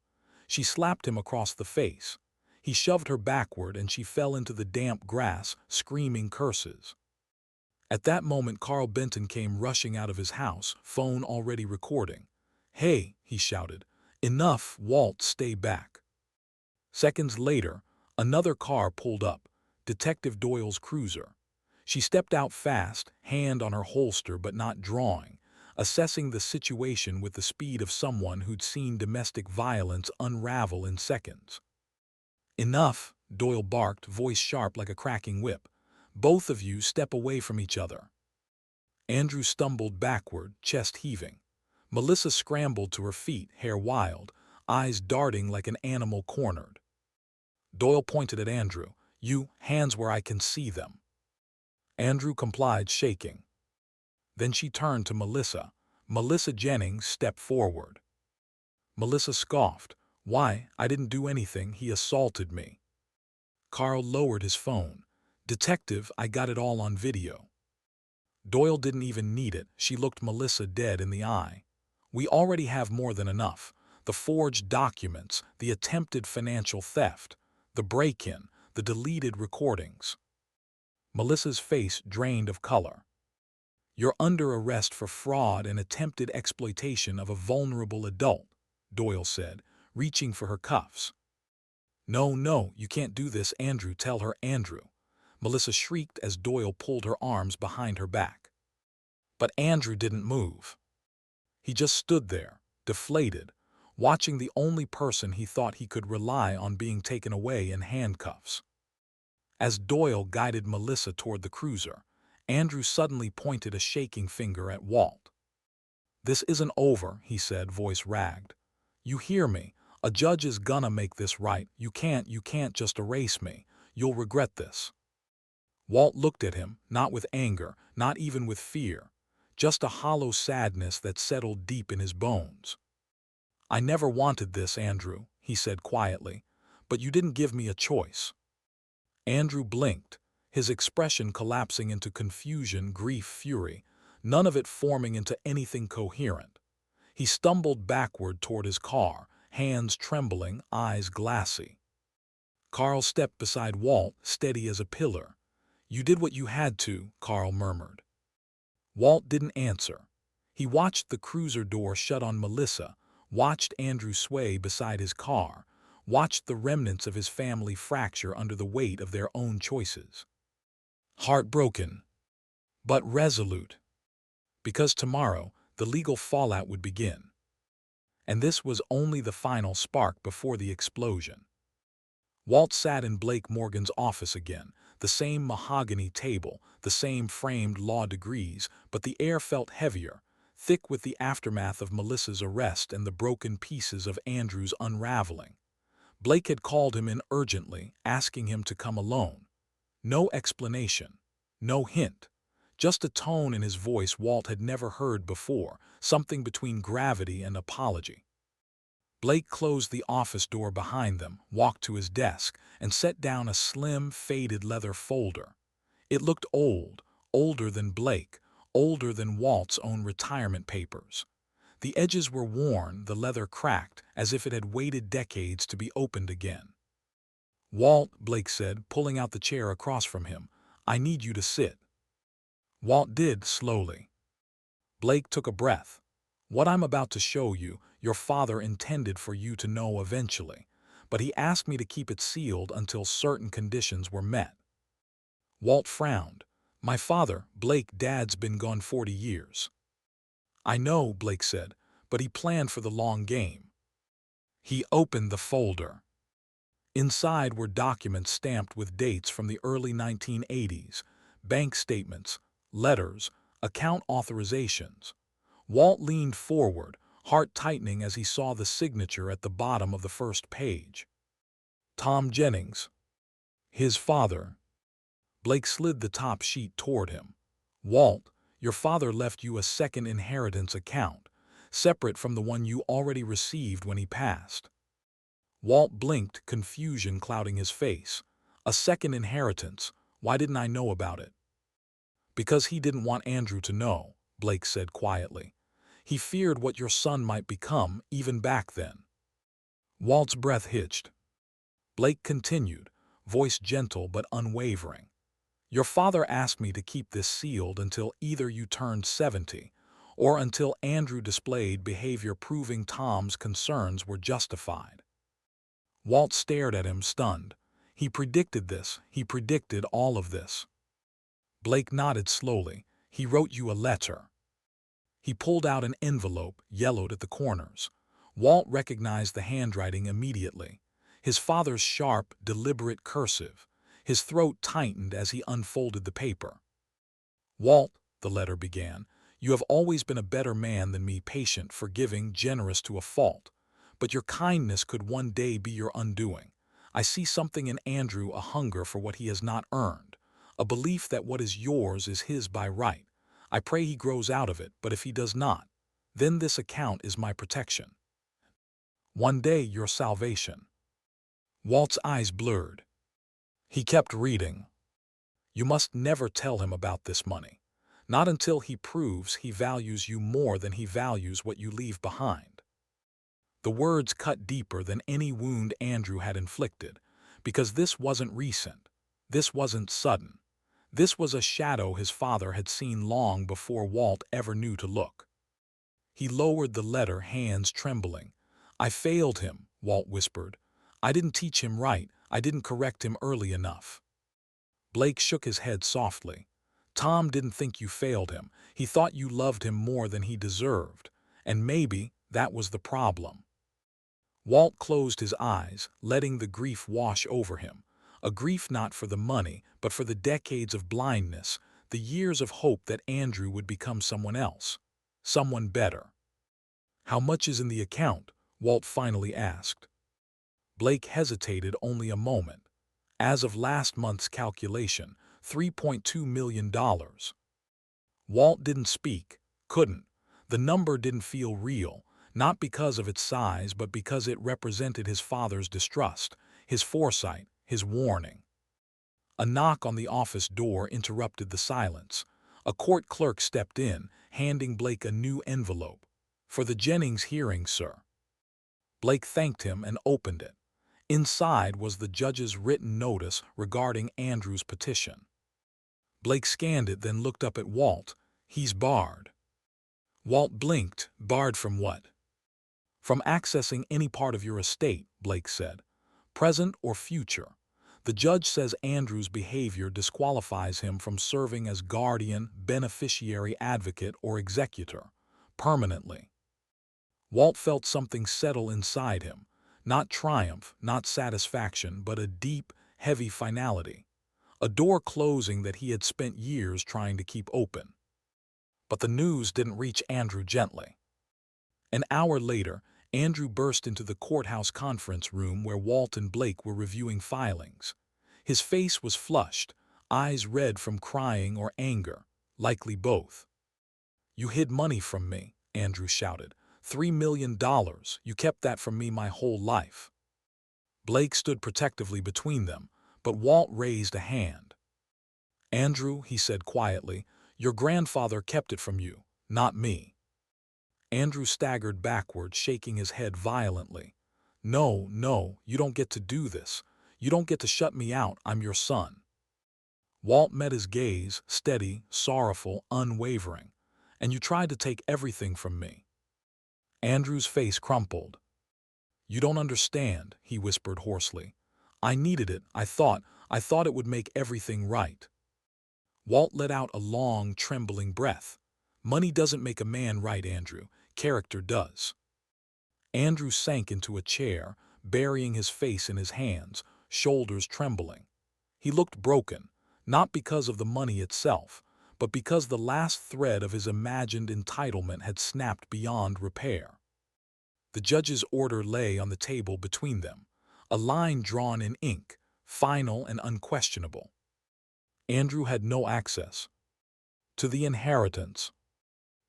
She slapped him across the face. He shoved her backward and she fell into the damp grass, screaming curses. At that moment, Carl Benton came rushing out of his house, phone already recording. "Hey," he shouted. "Enough, Walt, stay back." Seconds later, another car pulled up, Detective Doyle's cruiser. She stepped out fast, hand on her holster but not drawing, assessing the situation with the speed of someone who'd seen domestic violence unravel in seconds. "Enough," Doyle barked, voice sharp like a cracking whip. "Both of you step away from each other." Andrew stumbled backward, chest heaving. Melissa scrambled to her feet, hair wild, eyes darting like an animal cornered. Doyle pointed at Andrew. "You, hands where I can see them." Andrew complied, shaking. Then she turned to Melissa. "Melissa Jennings, step forward." Melissa scoffed. "Why, I didn't do anything, he assaulted me." Carl lowered his phone. "Detective, I got it all on video." Doyle didn't even need it. She looked Melissa dead in the eye. "We already have more than enough. The forged documents, the attempted financial theft, the break-in, the deleted recordings." Melissa's face drained of color. "You're under arrest for fraud and attempted exploitation of a vulnerable adult," Doyle said, reaching for her cuffs. "No, no, you can't do this, Andrew, tell her, Andrew." Melissa shrieked as Doyle pulled her arms behind her back. But Andrew didn't move. He just stood there, deflated, watching the only person he thought he could rely on being taken away in handcuffs. As Doyle guided Melissa toward the cruiser, Andrew suddenly pointed a shaking finger at Walt. "This isn't over," he said, voice ragged. "You hear me? A judge is gonna make this right. You can't just erase me. You'll regret this." Walt looked at him, not with anger, not even with fear, just a hollow sadness that settled deep in his bones. "I never wanted this, Andrew," he said quietly, "but you didn't give me a choice." Andrew blinked, his expression collapsing into confusion, grief, fury, none of it forming into anything coherent. He stumbled backward toward his car, hands trembling, eyes glassy. Carl stepped beside Walt, steady as a pillar. "You did what you had to," Carl murmured. Walt didn't answer. He watched the cruiser door shut on Melissa, watched Andrew sway beside his car, watched the remnants of his family fracture under the weight of their own choices. Heartbroken, but resolute. Because tomorrow, the legal fallout would begin. And this was only the final spark before the explosion. Walt sat in Blake Morgan's office again, the same mahogany table, the same framed law degrees, but the air felt heavier, thick with the aftermath of Melissa's arrest and the broken pieces of Andrew's unraveling. Blake had called him in urgently, asking him to come alone. No explanation, no hint, just a tone in his voice Walt had never heard before, something between gravity and apology. Blake closed the office door behind them, walked to his desk, and set down a slim, faded leather folder. It looked old, older than Blake, older than Walt's own retirement papers. The edges were worn, the leather cracked, as if it had waited decades to be opened again. "Walt," Blake said, pulling out the chair across from him, "I need you to sit." Walt did, slowly. Blake took a breath. "What I'm about to show you, your father intended for you to know eventually, but he asked me to keep it sealed until certain conditions were met." Walt frowned. "My father, Blake, Dad's been gone 40 years. "I know," Blake said, "but he planned for the long game." He opened the folder. Inside were documents stamped with dates from the early 1980s, bank statements, letters, account authorizations. Walt leaned forward, heart tightening as he saw the signature at the bottom of the first page. "Tom Jennings." His father. Blake slid the top sheet toward him. Walt, your father left you a second inheritance account, separate from the one you already received when he passed. Walt blinked, confusion clouding his face. A second inheritance. Why didn't I know about it? Because he didn't want Andrew to know, Blake said quietly. He feared what your son might become, even back then. Walt's breath hitched. Blake continued, voice gentle but unwavering. Your father asked me to keep this sealed until either you turned 70 or until Andrew displayed behavior proving Tom's concerns were justified. Walt stared at him, stunned. He predicted this. He predicted all of this. Blake nodded slowly. He wrote you a letter. He pulled out an envelope, yellowed at the corners. Walt recognized the handwriting immediately. His father's sharp, deliberate cursive. His throat tightened as he unfolded the paper. Walt, the letter began, you have always been a better man than me, patient, forgiving, generous to a fault. But your kindness could one day be your undoing. I see something in Andrew, a hunger for what he has not earned, a belief that what is yours is his by right. I pray he grows out of it, but if he does not, then this account is my protection. One day your salvation. Walt's eyes blurred. He kept reading. You must never tell him about this money. Not until he proves he values you more than he values what you leave behind. The words cut deeper than any wound Andrew had inflicted, because this wasn't recent. This wasn't sudden. This was a shadow his father had seen long before Walt ever knew to look. He lowered the letter, hands trembling. I failed him, Walt whispered. I didn't teach him right. I didn't correct him early enough. Blake shook his head softly. Tom didn't think you failed him. He thought you loved him more than he deserved. And maybe that was the problem. Walt closed his eyes, letting the grief wash over him. A grief not for the money, but for the decades of blindness, the years of hope that Andrew would become someone else, someone better. How much is in the account? Walt finally asked. Blake hesitated only a moment. As of last month's calculation, $3.2 million. Walt didn't speak, couldn't. The number didn't feel real, not because of its size, but because it represented his father's distrust, his foresight, his warning. A knock on the office door interrupted the silence. A court clerk stepped in, handing Blake a new envelope. For the Jennings hearing, sir. Blake thanked him and opened it. Inside was the judge's written notice regarding Andrew's petition. Blake scanned it, then looked up at Walt. He's barred. Walt blinked. Barred from what? From accessing any part of your estate, Blake said. Present or future. The judge says Andrew's behavior disqualifies him from serving as guardian, beneficiary, advocate, or executor, permanently. Walt felt something settle inside him. Not triumph, not satisfaction, but a deep, heavy finality. A door closing that he had spent years trying to keep open. But the news didn't reach Andrew gently. An hour later, Andrew burst into the courthouse conference room where Walt and Blake were reviewing filings. His face was flushed, eyes red from crying or anger, likely both. You hid money from me, Andrew shouted. $3 million. You kept that from me my whole life. Blake stood protectively between them, but Walt raised a hand. Andrew, he said quietly, your grandfather kept it from you, not me. Andrew staggered backward, shaking his head violently. No, no, you don't get to do this. You don't get to shut me out. I'm your son. Walt met his gaze, steady, sorrowful, unwavering. And you tried to take everything from me. Andrew's face crumpled. You don't understand, he whispered hoarsely. I needed it. I thought it would make everything right. Walt let out a long, trembling breath. Money doesn't make a man right, Andrew. Character does. Andrew sank into a chair, burying his face in his hands, shoulders trembling. He looked broken, not because of the money itself, but because the last thread of his imagined entitlement had snapped beyond repair. The judge's order lay on the table between them, a line drawn in ink, final and unquestionable. Andrew had no access to the inheritance,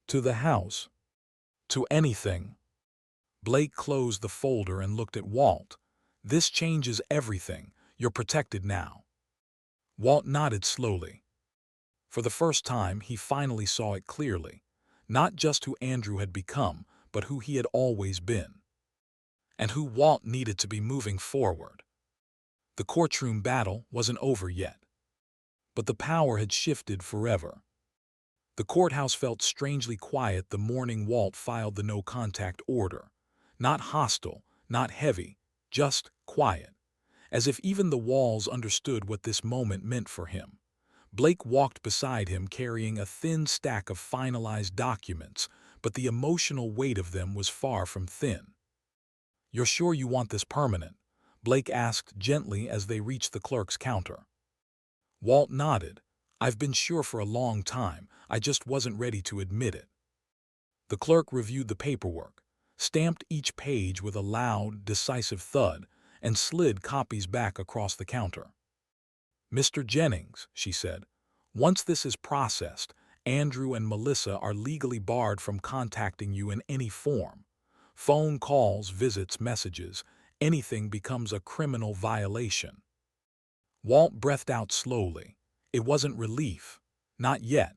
to the house, to anything. Blake closed the folder and looked at Walt. This changes everything. You're protected now. Walt nodded slowly. For the first time, he finally saw it clearly. Not just who Andrew had become, but who he had always been. And who Walt needed to be moving forward. The courtroom battle wasn't over yet. But the power had shifted forever. The courthouse felt strangely quiet the morning Walt filed the no-contact order. Not hostile, not heavy, just quiet. As if even the walls understood what this moment meant for him. Blake walked beside him carrying a thin stack of finalized documents, but the emotional weight of them was far from thin. "You're sure you want this permanent?" Blake asked gently as they reached the clerk's counter. Walt nodded. "I've been sure for a long time, I just wasn't ready to admit it." The clerk reviewed the paperwork, stamped each page with a loud, decisive thud, and slid copies back across the counter. "Mr. Jennings," she said, "once this is processed, Andrew and Melissa are legally barred from contacting you in any form. Phone calls, visits, messages, anything becomes a criminal violation." Walt breathed out slowly. It wasn't relief. Not yet.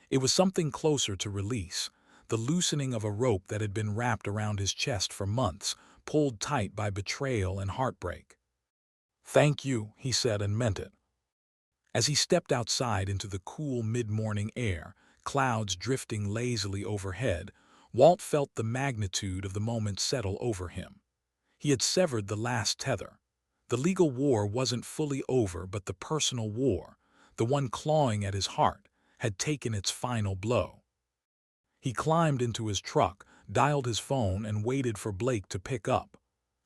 It was something closer to release, the loosening of a rope that had been wrapped around his chest for months, pulled tight by betrayal and heartbreak. "Thank you," he said and meant it. As he stepped outside into the cool mid-morning air, clouds drifting lazily overhead, Walt felt the magnitude of the moment settle over him. He had severed the last tether. The legal war wasn't fully over, but the personal war, the one clawing at his heart, had taken its final blow. He climbed into his truck, dialed his phone, and waited for Blake to pick up.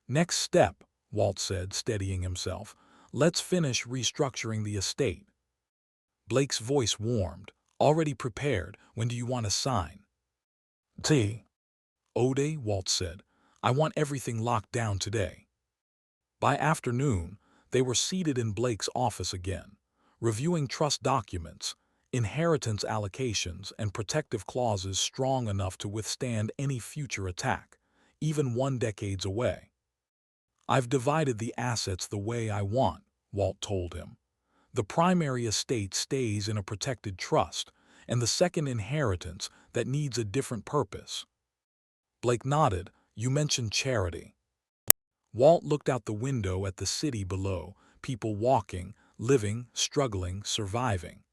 "Next step," Walt said, steadying himself. "Let's finish restructuring the estate." Blake's voice warmed. "Already prepared. When do you want to sign?" "T. Ode," Walt said. "I want everything locked down today." By afternoon, they were seated in Blake's office again, reviewing trust documents, inheritance allocations, and protective clauses strong enough to withstand any future attack, even 1 decade away. "I've divided the assets the way I want," Walt told him. "The primary estate stays in a protected trust, and the second inheritance that needs a different purpose." Blake nodded. "You mentioned charity." Walt looked out the window at the city below, people walking, living, struggling, surviving.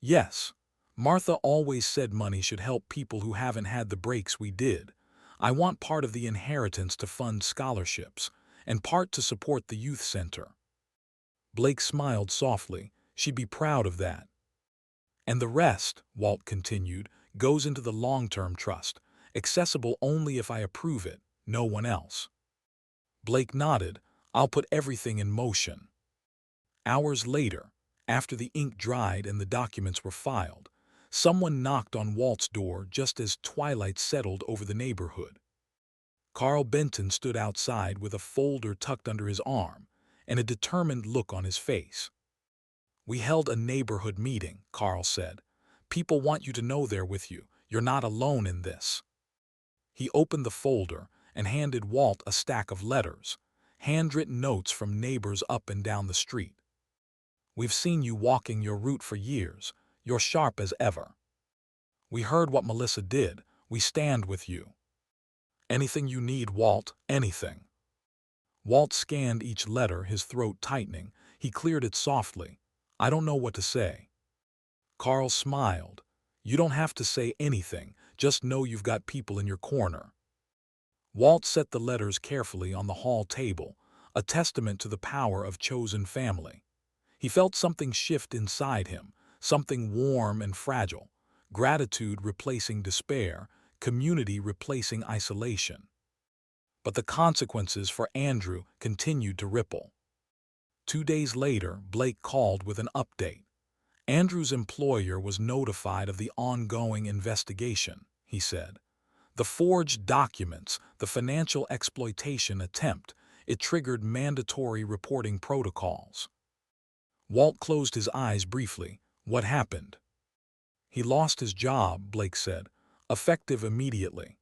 "Yes, Martha always said money should help people who haven't had the breaks we did. I want part of the inheritance to fund scholarships, and part to support the youth center." Blake smiled softly. "She'd be proud of that." "And the rest," Walt continued, "goes into the long-term trust, accessible only if I approve it, no one else." Blake nodded. "I'll put everything in motion." Hours later, after the ink dried and the documents were filed, someone knocked on Walt's door just as twilight settled over the neighborhood. Carl Benton stood outside with a folder tucked under his arm and a determined look on his face. "We held a neighborhood meeting," Carl said. "People want you to know they're with you. You're not alone in this." He opened the folder and handed Walt a stack of letters, handwritten notes from neighbors up and down the street. "We've seen you walking your route for years. You're sharp as ever. We heard what Melissa did. We stand with you. Anything you need, Walt, anything." Walt scanned each letter, his throat tightening. He cleared it softly. "I don't know what to say." Carl smiled. "You don't have to say anything. Just know you've got people in your corner." Walt set the letters carefully on the hall table, a testament to the power of chosen family. He felt something shift inside him, something warm and fragile, gratitude replacing despair, community replacing isolation. But the consequences for Andrew continued to ripple. 2 days later, Blake called with an update. Andrew's employer was notified of the ongoing investigation, he said. The forged documents, the financial exploitation attempt, it triggered mandatory reporting protocols. Walt closed his eyes briefly. What happened? He lost his job, Blake said, effective immediately.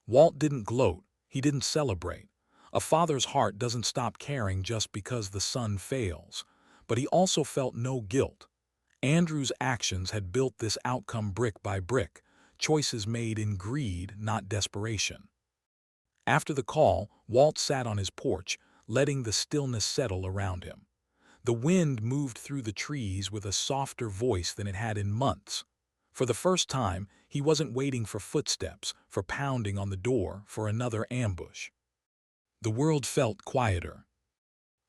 Walt didn't gloat. He didn't celebrate. A father's heart doesn't stop caring just because the son fails. But he also felt no guilt. Andrew's actions had built this outcome brick by brick, choices made in greed, not desperation. After the call, Walt sat on his porch, letting the stillness settle around him. The wind moved through the trees with a softer voice than it had in months. For the first time, he wasn't waiting for footsteps, for pounding on the door, for another ambush. The world felt quieter.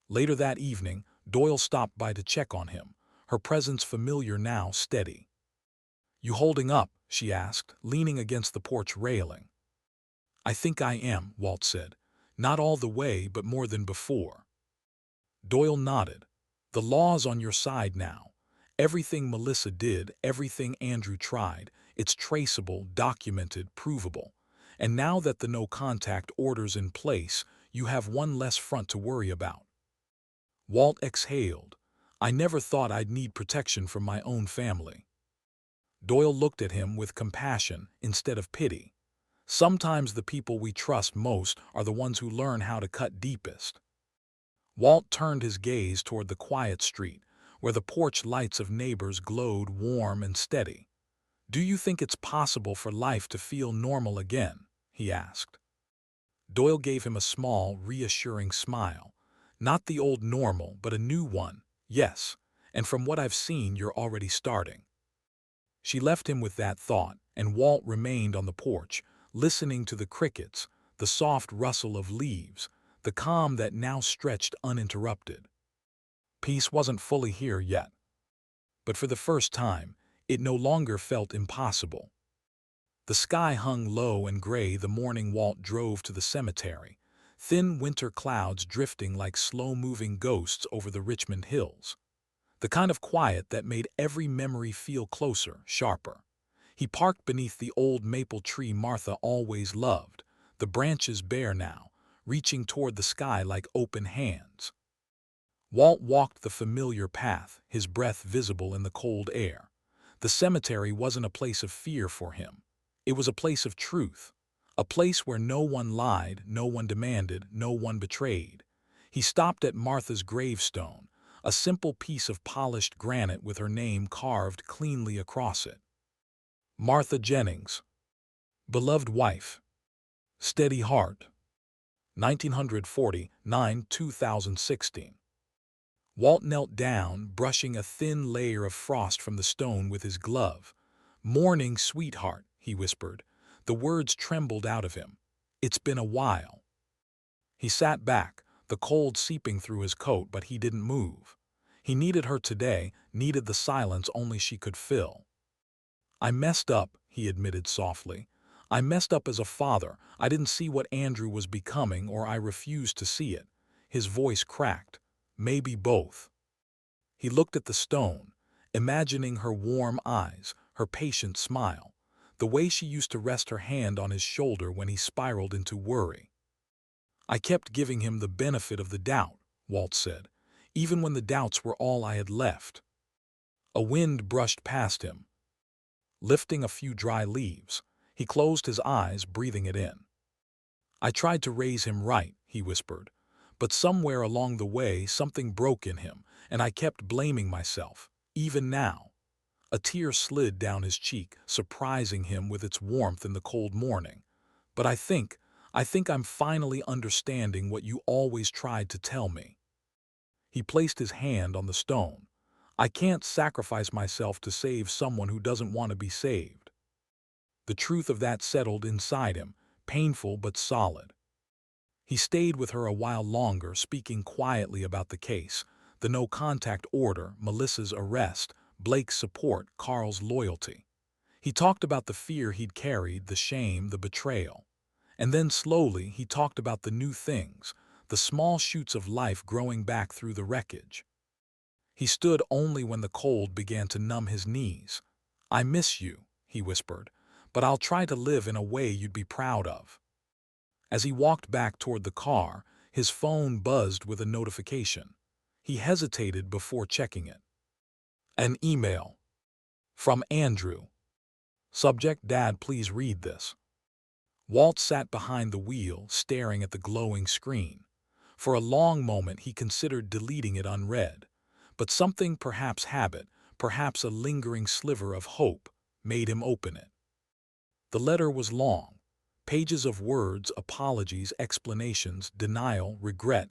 Later that evening, Doyle stopped by to check on him, her presence familiar now, steady. "You holding up?" she asked, leaning against the porch railing. "I think I am," Walt said. "Not all the way, but more than before." Doyle nodded. "The law's on your side now. Everything Melissa did, everything Andrew tried, it's traceable, documented, provable. And now that the no-contact order's in place, you have one less front to worry about." Walt exhaled. "I never thought I'd need protection from my own family." Doyle looked at him with compassion instead of pity. "Sometimes the people we trust most are the ones who learn how to cut deepest." Walt turned his gaze toward the quiet street, where the porch lights of neighbors glowed warm and steady. "Do you think it's possible for life to feel normal again?" he asked. Doyle gave him a small, reassuring smile. "Not the old normal, but a new one. Yes, and from what I've seen, you're already starting." She left him with that thought, and Walt remained on the porch, listening to the crickets, the soft rustle of leaves, the calm that now stretched uninterrupted. Peace wasn't fully here yet. But for the first time, it no longer felt impossible. The sky hung low and gray the morning Walt drove to the cemetery, thin winter clouds drifting like slow-moving ghosts over the Richmond hills. The kind of quiet that made every memory feel closer, sharper. He parked beneath the old maple tree Martha always loved, the branches bare now, reaching toward the sky like open hands. Walt walked the familiar path, his breath visible in the cold air. The cemetery wasn't a place of fear for him. It was a place of truth, a place where no one lied, no one demanded, no one betrayed. He stopped at Martha's gravestone, a simple piece of polished granite with her name carved cleanly across it. Martha Jennings, beloved wife, steady heart, 1949–2016. Walt knelt down, brushing a thin layer of frost from the stone with his glove. "Morning, sweetheart," he whispered. The words trembled out of him. "It's been a while." He sat back, the cold seeping through his coat, but he didn't move. He needed her today, needed the silence only she could fill. "I messed up," he admitted softly. "I messed up as a father. I didn't see what Andrew was becoming, or I refused to see it." His voice cracked. "Maybe both." He looked at the stone, imagining her warm eyes, her patient smile, the way she used to rest her hand on his shoulder when he spiraled into worry. "I kept giving him the benefit of the doubt," Walt said, "even when the doubts were all I had left." A wind brushed past him, lifting a few dry leaves. He closed his eyes, breathing it in. "I tried to raise him right," he whispered, "but somewhere along the way something broke in him, and I kept blaming myself, even now." A tear slid down his cheek, surprising him with its warmth in the cold morning. "But I think I'm finally understanding what you always tried to tell me." He placed his hand on the stone. "I can't sacrifice myself to save someone who doesn't want to be saved." The truth of that settled inside him, painful but solid. He stayed with her a while longer, speaking quietly about the case, the no-contact order, Melissa's arrest, Blake's support, Carl's loyalty. He talked about the fear he'd carried, the shame, the betrayal. And then slowly he talked about the new things, the small shoots of life growing back through the wreckage. He stood only when the cold began to numb his knees. "I miss you," he whispered, "but I'll try to live in a way you'd be proud of." As he walked back toward the car, his phone buzzed with a notification. He hesitated before checking it. An email. From Andrew. Subject: Dad, please read this. Walt sat behind the wheel, staring at the glowing screen. For a long moment he considered deleting it unread, but something, perhaps habit, perhaps a lingering sliver of hope, made him open it. The letter was long. Pages of words, apologies, explanations, denial, regret,